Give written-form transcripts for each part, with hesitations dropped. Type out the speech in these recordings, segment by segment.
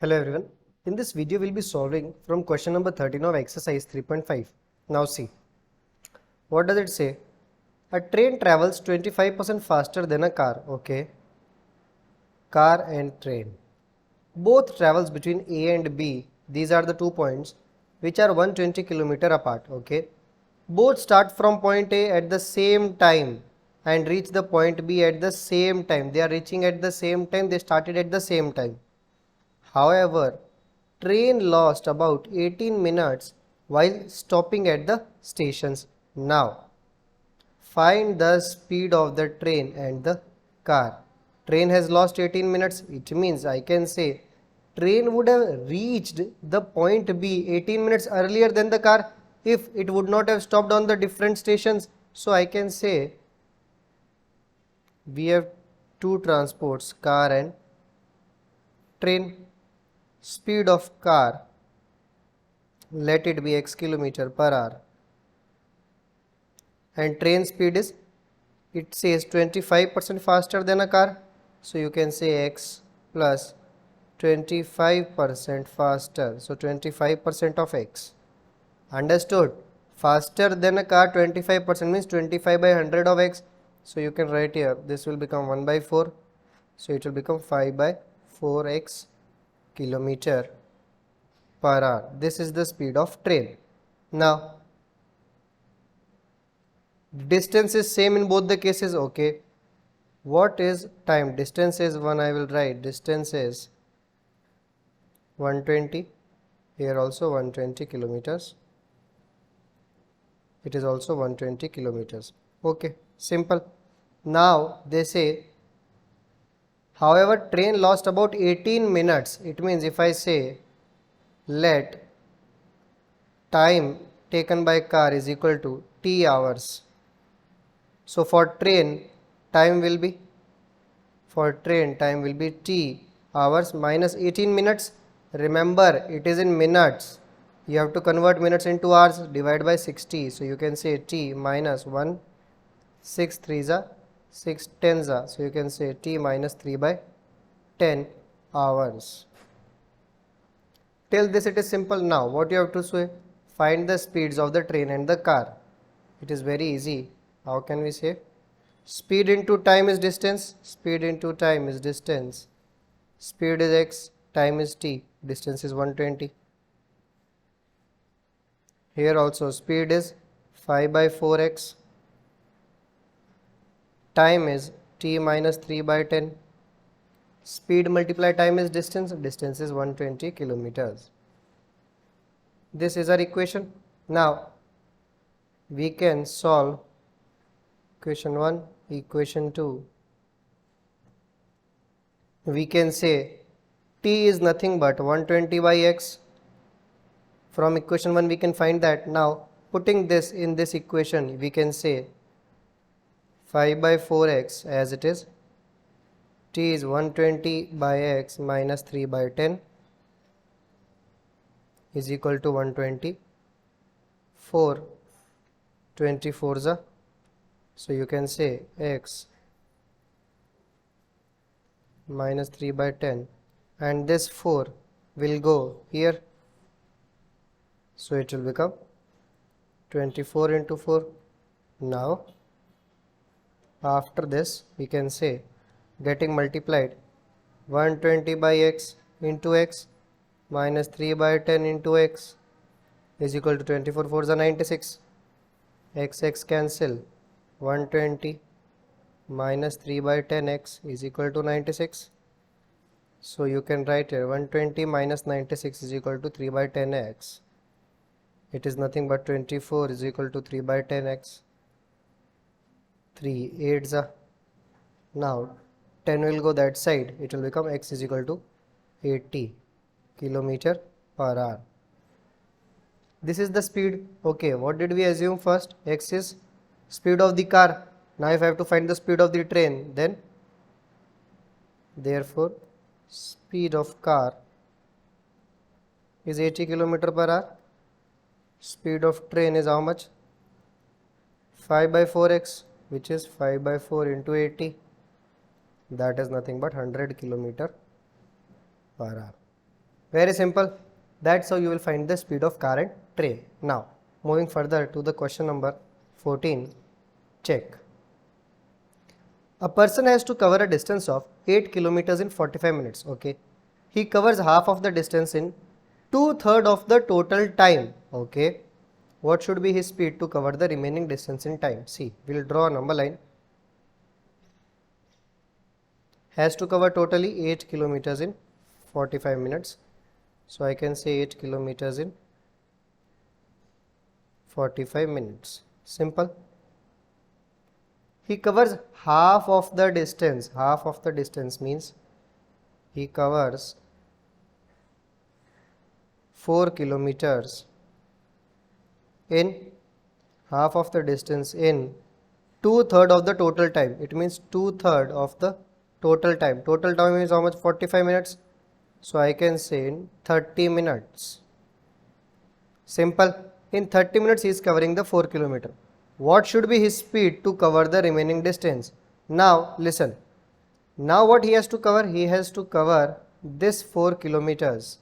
Hello everyone. In this video we'll be solving from question number 13 of exercise 3.5. Now see, what does it say? A train travels 25% faster than a car. Okay. Car and train. Both travels between A and B. These are the 2 points which are 120 km apart. Okay. Both start from point A at the same time and reach the point B at the same time. They are reaching at the same time. They started at the same time. However, train lost about 18 minutes while stopping at the stations. Now, find the speed of the train and the car. Train has lost 18 minutes. It means I can say train would have reached the point B 18 minutes earlier than the car if it would not have stopped on the different stations. So I can say we have two transports, car and train. Speed of car, let it be x km/h, and train speed is, it says 25% faster than a car, so you can say x plus 25% faster, so 25% of x. Understood? Faster than a car 25% means 25 by 100 of x, so you can write here, this will become 1 by 4, so it will become 5 by 4x km/h. This is the speed of train. Now, distance is same in both the cases. Okay. What is time? Distance is 1. I will write distance is 120. Here also 120 kilometers. It is also 120 kilometers. Okay. Simple. Now they say, however, train lost about 18 minutes. It means if I say let time taken by car is equal to t hours. So for train time will be t hours minus 18 minutes. Remember, it is in minutes. You have to convert minutes into hours, divide by 60. So you can say t minus 1, 6 3s are 6 10s are. So you can say t minus 3 by 10 hours. Till this it is simple. Now what you have to say? Find the speeds of the train and the car. It is very easy. How can we say? Speed into time is distance. Speed into time is distance. Speed is x, time is t. Distance is 120. Here also speed is 5 by 4x. Time is t minus 3 by 10. Speed multiply time is distance. Distance is 120 kilometers. This is our equation. Now, we can solve equation 1, equation 2. We can say t is nothing but 120 by x. From equation 1 we can find that. Now, putting this in this equation, we can say 5 by 4x as it is. T is 120 by x minus 3 by 10 is equal to 120. 4 24s are. So you can say x minus 3 by 10, and this 4 will go here. So it will become 24 into 4. Now, after this we can say getting multiplied 120 by x into x minus 3 by 10 into x is equal to 24 4s are 96. X cancel. 120 minus 3 by 10x is equal to 96. So you can write here 120 minus 96 is equal to 3 by 10x. It is nothing but 24 is equal to 3 by 10x. 3 8s are. Now 10 will go that side. It will become x is equal to 80 km/h. This is the speed. Okay, what did we assume first? X is speed of the car. Now if I have to find the speed of the train, then therefore speed of car is 80 km/h. Speed of train is how much? 5 by 4x, which is 5 by 4 into 80. That is nothing but 100 km/h. Very simple. That's how you will find the speed of car and train. Now, moving further to the question number 14. Check. A person has to cover a distance of 8 kilometers in 45 minutes. Okay. He covers half of the distance in 2/3 of the total time. Okay. What should be his speed to cover the remaining distance in time? See, we'll draw a number line. Has to cover totally 8 kilometers in 45 minutes. So I can say 8 kilometers in 45 minutes. Simple. He covers half of the distance. Half of the distance means he covers 4 kilometers in half of the distance in 2/3 of the total time. It means 2/3 of the total time. Total time is how much? 45 minutes. So I can say in 30 minutes. Simple. In 30 minutes he is covering the 4 kilometer. What should be his speed to cover the remaining distance? Now listen. Now what he has to cover? He has to cover this 4 kilometers.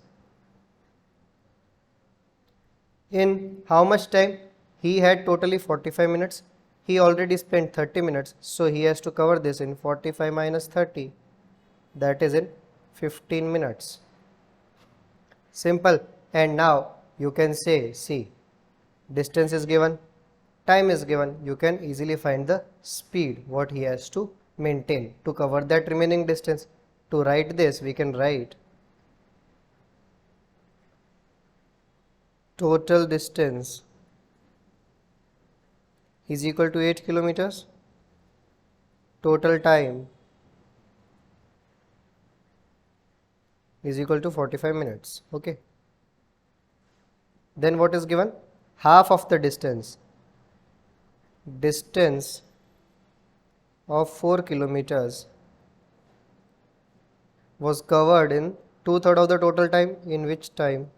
In how much time? He had totally 45 minutes. He already spent 30 minutes. So he has to cover this in 45 minus 30. That is in 15 minutes. Simple. And now you can say, see, distance is given, time is given. You can easily find the speed what he has to maintain to cover that remaining distance. To write this, we can write total distance is equal to 8 kilometers. Total time is equal to 45 minutes. Okay. Then what is given? Half of the distance. Distance of 4 kilometers was covered in 2/3 of the total time. In which time?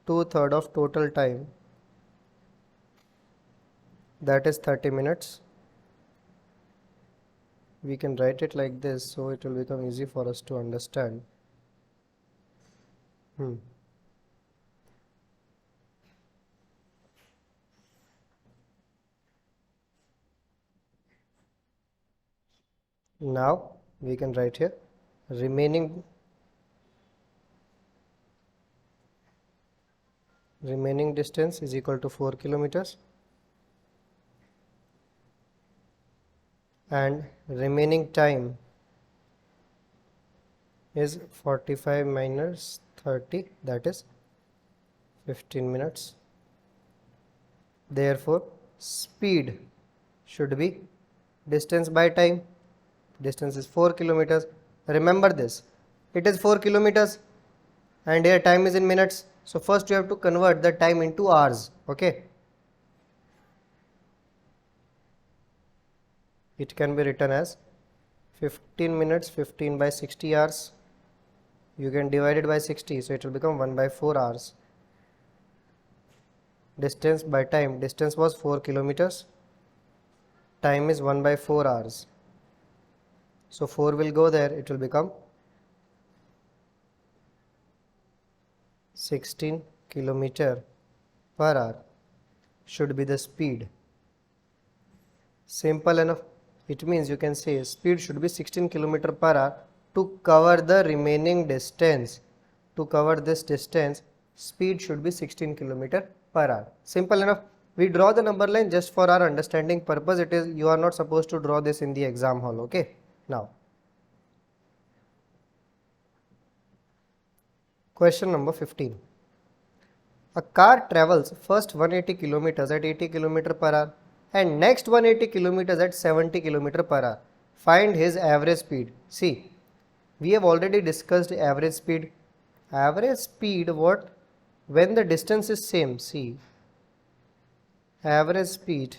2/3 of total time. That is 30 minutes. We can write it like this so it will become easy for us to understand. Now we can write here remaining distance is equal to 4 kilometers and remaining time is 45 minus 30, that is 15 minutes. Therefore speed should be distance by time. Distance is 4 kilometers. Remember this, it is 4 kilometers and here time is in minutes. So first you have to convert the time into hours. Okay. It can be written as 15 minutes, 15 by 60 hours. You can divide it by 60, so it will become 1 by 4 hours. Distance by time, distance was 4 kilometers. Time is 1 by 4 hours. So 4 will go there, it will become 16 kilometer per hour should be the speed. Simple enough. It means you can say speed should be 16 kilometer per hour to cover the remaining distance. To cover this distance, speed should be 16 kilometer per hour. Simple enough. We draw the number line just for our understanding purpose. It is, you are not supposed to draw this in the exam hall. Okay. Now, question number 15. A car travels first 180 kilometers at 80 km per hour and next 180 kilometers at 70 km per hour. Find his average speed. See, we have already discussed average speed. Average speed what? When the distance is same. See, average speed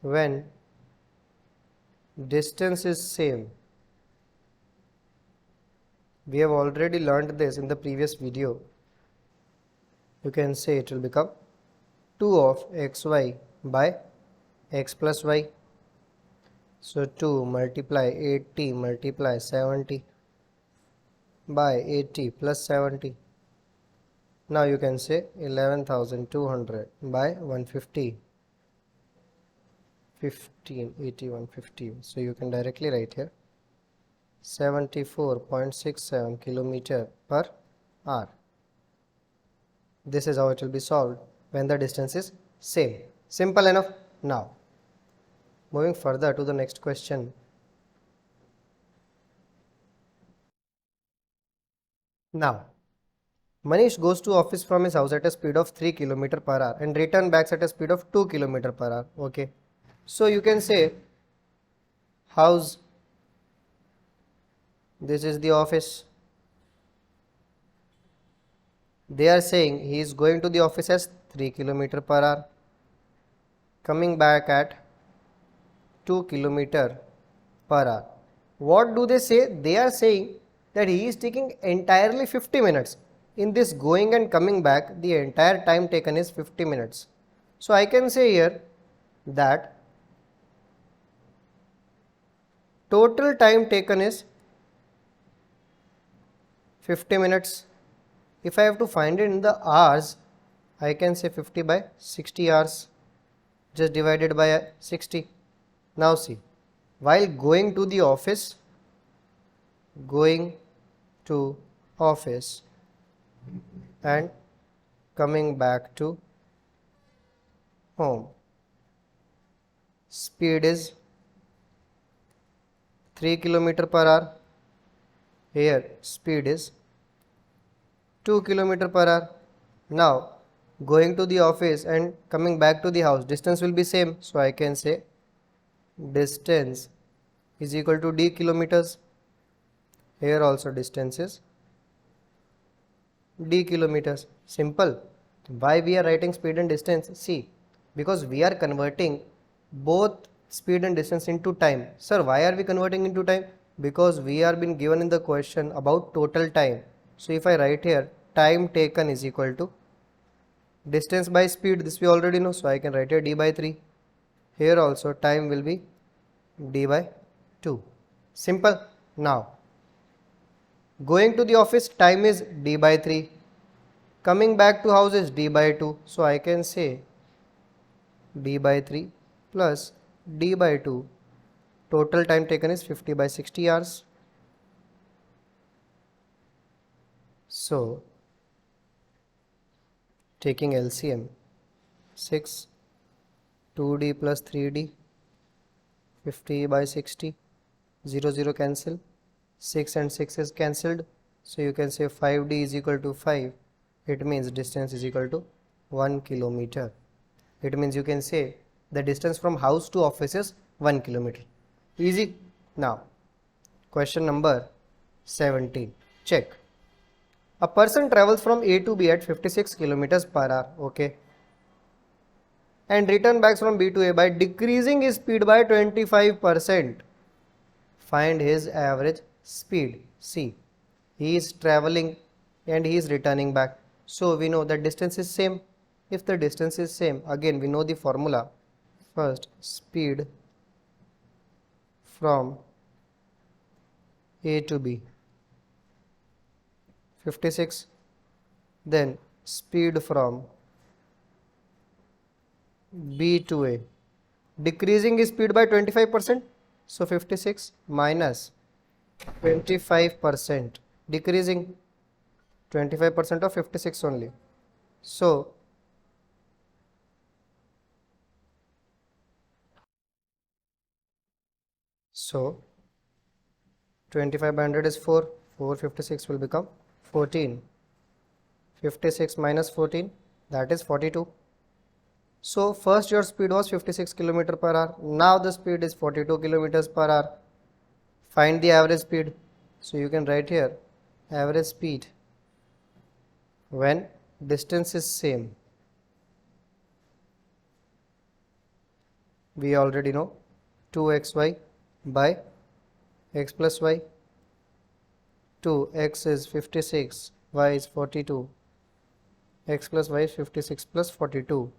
when distance is same. We have already learned this in the previous video. You can say it will become 2 of xy by x plus y. So 2 multiply 80 multiply 70. by 80 plus 70. Now you can say 11,200 by 150. 15, 80, 150. So you can directly write here 74.67 kilometer per hour. This is how it will be solved when the distance is same. Simple enough. Now, moving further to the next question. Now, Manish goes to office from his house at a speed of 3 km per hour and return back at a speed of 2 km per hour. Okay. So you can say house, this is the office. They are saying he is going to the office as 3 km per hour, coming back at 2 km per hour. What do they say? They are saying that he is taking entirely 50 minutes. In this going and coming back, the entire time taken is 50 minutes. So I can say here that total time taken is 50 minutes. If I have to find it in the hours, I can say 50 by 60 hours, just divided by 60. Now see, while going to the office and coming back to home, speed is 3 km per hour. Here speed is 2 km per hour. Now going to the office and coming back to the house, distance will be same. So I can say distance is equal to d kilometers. Here also distance is d kilometers. Simple. Why we are writing speed and distance? See, because we are converting both speed and distance into time. Sir, why are we converting into time? Because we are been given in the question about total time. So if I write here time taken is equal to distance by speed, this we already know, so I can write here d by 3. Here also time will be d by 2. Simple. Now going to the office, time is d by 3. Coming back to house is d by 2. So I can say d by 3 plus d by 2. Total time taken is 50 by 60 hours. So taking LCM, 6, 2d plus 3d, 50 by 60, 0, 0 cancel, 6 and 6 is cancelled. So you can say 5d is equal to 5. It means distance is equal to 1 kilometer. It means you can say the distance from house to office is 1 kilometer. Easy. Now, question number 17. Check. A person travels from A to B at 56 kilometers per hour. Okay. And return back from B to A by decreasing his speed by 25%. Find his average speed. See, he is traveling and he is returning back. So we know that distance is same. If the distance is same, again we know the formula. First, speed from A to B, 56. Then speed from B to A, decreasing his speed by 25%. So 56 minus 25%, decreasing 25% of 56 only. So 25 by 100 is 4. 456 will become 14. 56 minus 14, that is 42. So first your speed was 56 km per hour. Now the speed is 42 kilometers per hour. Find the average speed. So you can write here average speed when distance is same. We already know 2xy by x plus y. 2x is 56, y is 42. X plus y is 56 plus 42.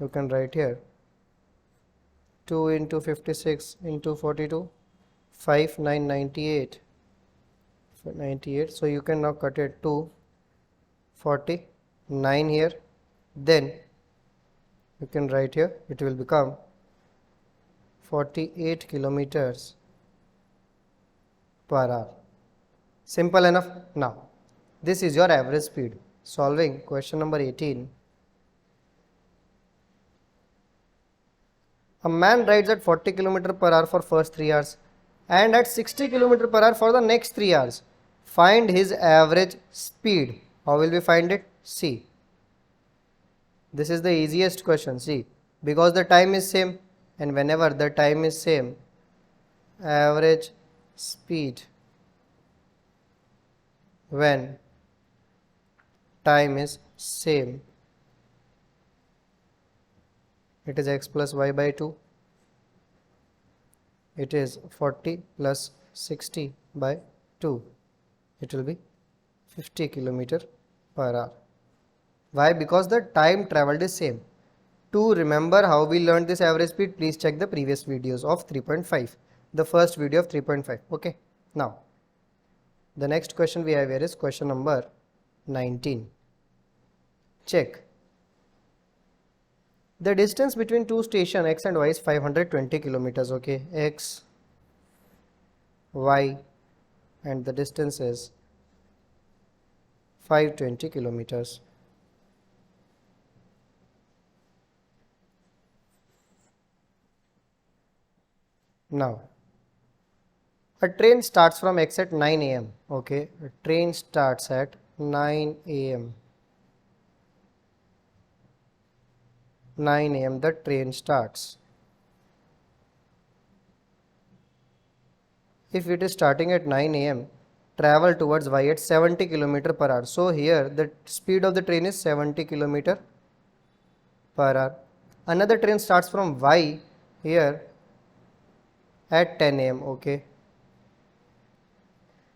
You can write here 2 into 56 into 42, 5998. 98. So you can now cut it to 49 here. Then you can write here, it will become 48 kilometers per hour. Simple enough. Now, this is your average speed. Solving question number 18. A man rides at 40 km per hour for first 3 hours and at 60 km per hour for the next 3 hours. Find his average speed. How will we find it? See. This is the easiest question. See, because the time is same, and whenever the time is same, average speed when time is same, it is x plus y by 2. It is 40 plus 60 by 2. It will be 50 km per hour. Why? Because the time traveled is same. To remember how we learned this average speed, please check the previous videos of 3.5. The first video of 3.5. Okay. Now, the next question we have here is question number 19. Check. The distance between two stations X and Y is 520 kilometers. Okay. X, Y, and the distance is 520 kilometers. Now, a train starts from X at 9 a.m. Okay, a train starts at 9 a.m. 9 a.m. the train starts. If it is starting at 9 a.m., travel towards Y at 70 km per hour. So here the speed of the train is 70 km per hour. Another train starts from Y here at 10 a.m. okay,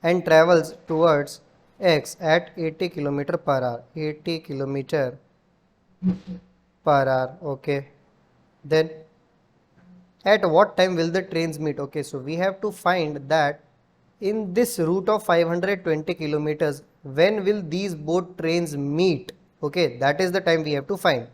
and travels towards X at 80 km per hour. 80 km per hour. Okay, then at what time will the trains meet? Okay, so we have to find that in this route of 520 kilometers, when will these both trains meet? Okay, that is the time we have to find.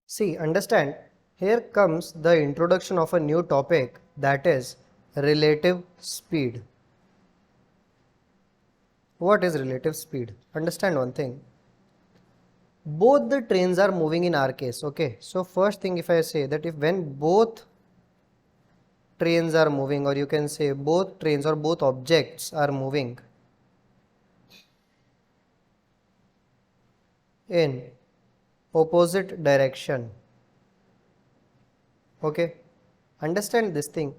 See, understand, here comes the introduction of a new topic, that is relative speed. What is relative speed? Understand one thing. Both the trains are moving in our case. Okay, so first thing, if I say that if when both trains are moving, or you can say both trains or both objects are moving in opposite direction. Okay, understand this thing.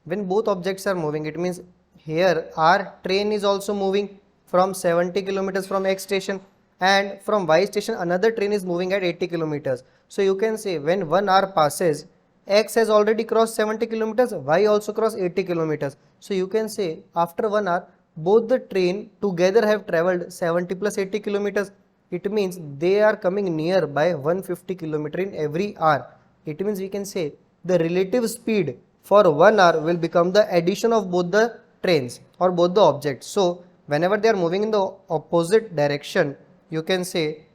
When both objects are moving, it means here our train is also moving from 70 kilometers from X station, and from Y station another train is moving at 80 kilometers. So you can say when 1 hour passes, X has already crossed 70 kilometers, Y also crossed 80 kilometers. So you can say after 1 hour, both the train together have traveled 70 plus 80 kilometers. It means they are coming near by 150 kilometer in every hour. It means we can say the relative speed for 1 hour will become the addition of both the trains or both the objects. So whenever they are moving in the opposite direction, you can say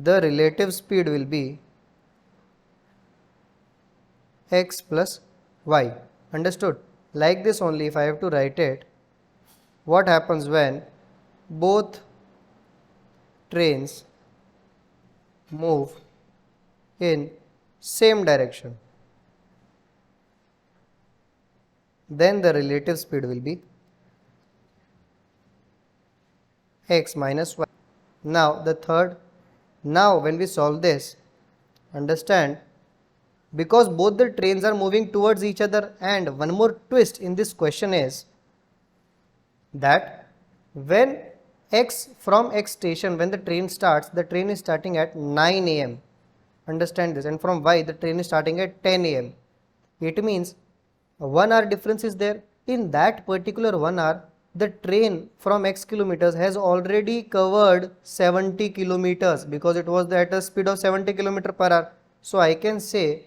the relative speed will be X plus Y. Understood? Like this only, if I have to write it, what happens when both trains move in same direction? Then the relative speed will be X minus Y. Now the third, now when we solve this, understand, because both the trains are moving towards each other, and one more twist in this question is that when X from X station, when the train starts, the train is starting at 9 a.m. Understand this, and from Y the train is starting at 10 a.m. It means 1 hour difference is there. In that particular 1 hour, the train from X kilometers has already covered 70 kilometers because it was at a speed of 70 kilometer per hour. So I can say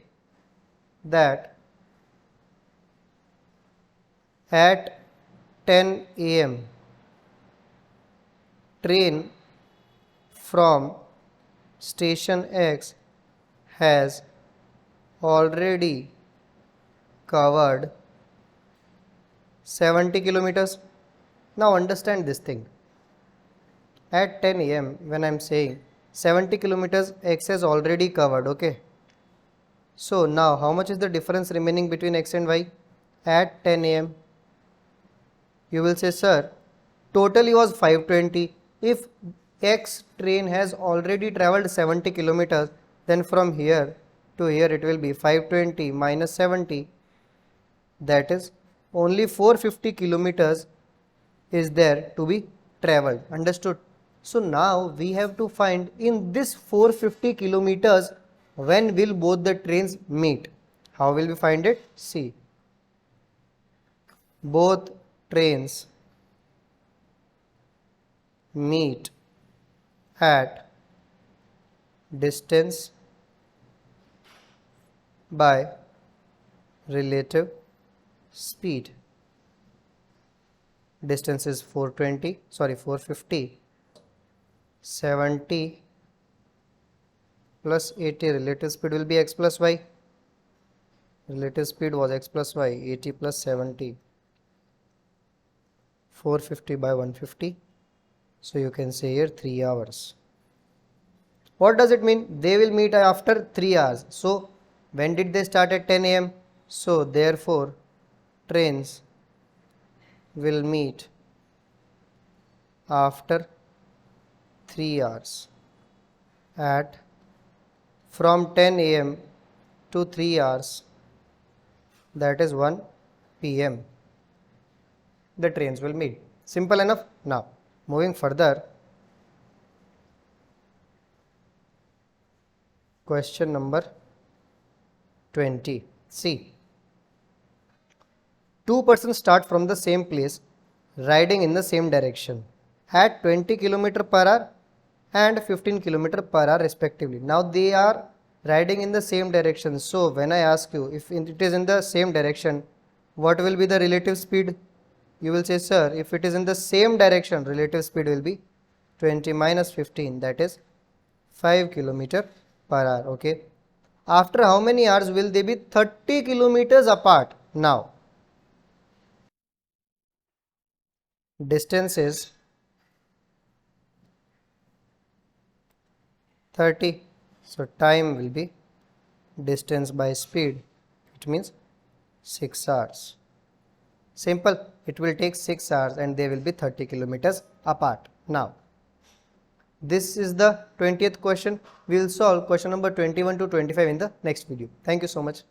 that At 10 a.m. train from station X has already covered 70 kilometers. Now understand this thing. At 10 a.m. when I am saying 70 kilometers X has already covered, okay. So now how much is the difference remaining between X and Y? At 10 a.m. you will say, sir, totally was 520. If X train has already traveled 70 kilometers, then from here to here it will be 520 minus 70. That is only 450 kilometers is there to be traveled. Understood? So now we have to find in this 450 kilometers when will both the trains meet. How will we find it? See, both trains meet at distance by relative speed. Distance is 450. 70 plus 80, relative speed will be x plus y. Relative speed was x plus y, 80 plus 70, 450 by 150. So you can say here 3 hours. What does it mean? They will meet after 3 hours. So when did they start at 10 a.m.? So therefore trains will meet after 3 hours at from 10 a.m. to 3 hours, that is 1 p.m. the trains will meet. Simple enough. Now moving further, question number 20. See, two persons start from the same place riding in the same direction at 20 km per hour and 15 km per hour respectively. Now they are riding in the same direction. So when I ask you if it is in the same direction, what will be the relative speed? You will say, sir, if it is in the same direction, relative speed will be 20 minus 15, that is 5 km per hour. Okay. After how many hours will they be 30 kilometers apart? Now distance is 30. So time will be distance by speed. It means 6 hours. Simple. It will take 6 hours and they will be 30 kilometers apart. Now this is the 20th question. We will solve question number 21 to 25 in the next video. Thank you so much.